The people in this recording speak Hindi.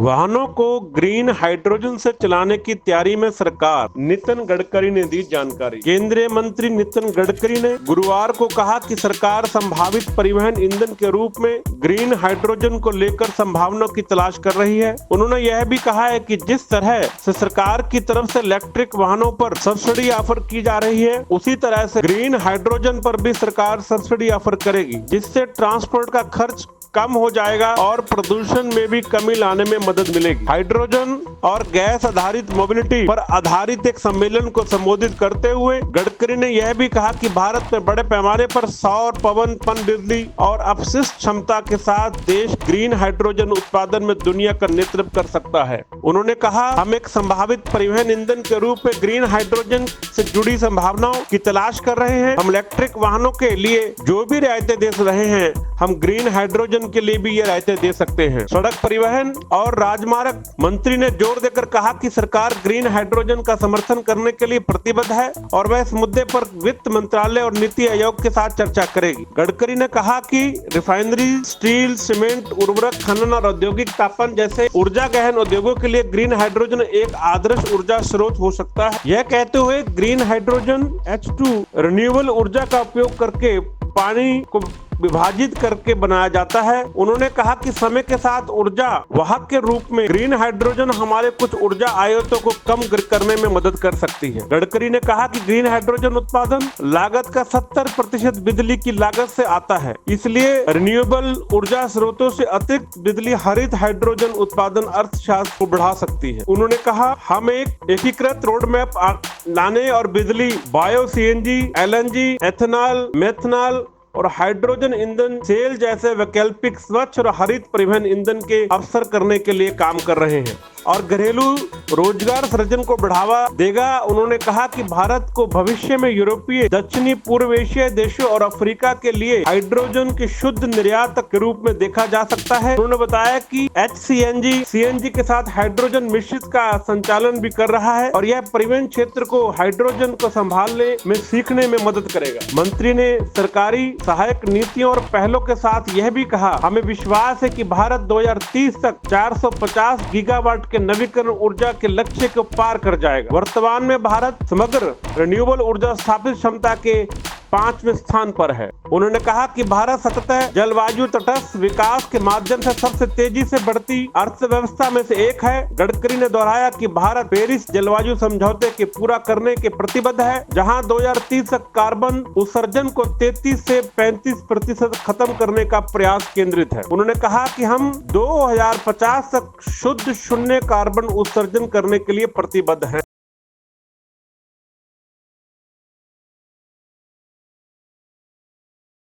वाहनों को ग्रीन हाइड्रोजन से चलाने की तैयारी में सरकार, नितिन गडकरी ने दी जानकारी। केंद्रीय मंत्री नितिन गडकरी ने गुरुवार को कहा कि सरकार संभावित परिवहन ईंधन के रूप में ग्रीन हाइड्रोजन को लेकर संभावनाओं की तलाश कर रही है। उन्होंने यह भी कहा है कि जिस तरह से सरकार की तरफ से इलेक्ट्रिक वाहनों पर सब्सिडी ऑफर की जा रही है, उसी तरह से ग्रीन हाइड्रोजन पर भी सरकार सब्सिडी ऑफर करेगी, जिससे ट्रांसपोर्ट का खर्च कम हो जाएगा और प्रदूषण में भी कमी लाने में मदद मिलेगी। हाइड्रोजन और गैस आधारित मोबिलिटी पर आधारित एक सम्मेलन को संबोधित करते हुए गडकरी ने यह भी कहा कि भारत में बड़े पैमाने पर सौर, पवन, पनबिजली और अपशिष्ट क्षमता के साथ देश ग्रीन हाइड्रोजन उत्पादन में दुनिया का नेतृत्व कर सकता है। उन्होंने कहा, हम एक संभावित परिवहन ईंधन के रूप में ग्रीन हाइड्रोजन से जुड़ी संभावनाओं की तलाश कर रहे हैं। हम इलेक्ट्रिक वाहनों के लिए जो भी रियायतें दे रहे हैं, हम ग्रीन हाइड्रोजन के लिए भी ये रियायतें दे सकते हैं। सड़क परिवहन और राजमार्ग मंत्री ने जोर देकर कहा कि सरकार ग्रीन हाइड्रोजन का समर्थन करने के लिए प्रतिबद्ध है और वह इस मुद्दे पर वित्त मंत्रालय और नीति आयोग के साथ चर्चा करेगी। गडकरी ने कहा कि रिफाइनरी, स्टील, सीमेंट, उर्वरक खनन और औद्योगिक तापन जैसे ऊर्जा गहन उद्योगों के लिए ग्रीन हाइड्रोजन एक आदर्श ऊर्जा स्रोत हो सकता है। यह कहते हुए ग्रीन हाइड्रोजन H2 रिन्यूएबल ऊर्जा का उपयोग करके पानी को विभाजित करके बनाया जाता है। उन्होंने कहा कि समय के साथ ऊर्जा वाहक के रूप में ग्रीन हाइड्रोजन हमारे कुछ ऊर्जा आयातों को कम करने में मदद कर सकती है। गडकरी ने कहा कि ग्रीन हाइड्रोजन उत्पादन लागत का 70% बिजली की लागत से आता है, इसलिए रिन्यूएबल ऊर्जा स्रोतों से अतिरिक्त बिजली हरित हाइड्रोजन उत्पादन अर्थशास्त्र को बढ़ा सकती है। उन्होंने कहा, हम एक एकीकृत रोड मैप लाने और बिजली, bio CNG, LNG, ethanol, methanol और हाइड्रोजन ईंधन सेल जैसे वैकल्पिक स्वच्छ और हरित परिवहन ईंधन के अवसर करने के लिए काम कर रहे हैं और घरेलू रोजगार सृजन को बढ़ावा देगा। उन्होंने कहा कि भारत को भविष्य में यूरोपीय, दक्षिणी पूर्व एशियाई देशों और अफ्रीका के लिए हाइड्रोजन के शुद्ध निर्यात के रूप में देखा जा सकता है। उन्होंने बताया कि HCNG, CNG के साथ हाइड्रोजन मिश्रित का संचालन भी कर रहा है और यह परिवहन क्षेत्र को हाइड्रोजन को संभालने में सीखने में मदद करेगा। मंत्री ने सरकारी सहायक नीतियों और पहलों के साथ यह भी कहा, हमें विश्वास है कि भारत 2030 तक 450 गीगावाट के नवीकरण ऊर्जा के लक्ष्य को पार कर जाएगा। वर्तमान में भारत समग्र रिन्यूएबल ऊर्जा स्थापित क्षमता के 5वें स्थान पर है। उन्होंने कहा कि भारत सतत जलवायु तटस्थ विकास के माध्यम से सबसे तेजी से बढ़ती अर्थव्यवस्था में से एक है। गडकरी ने दोहराया कि भारत पेरिस जलवायु समझौते के पूरा करने के प्रतिबद्ध है, जहां 2030 तक कार्बन उत्सर्जन को 33 से 35% खत्म करने का प्रयास केंद्रित है। उन्होंने कहा कि हम 2050 तक शुद्ध शून्य कार्बन उत्सर्जन करने के लिए प्रतिबद्ध हैं।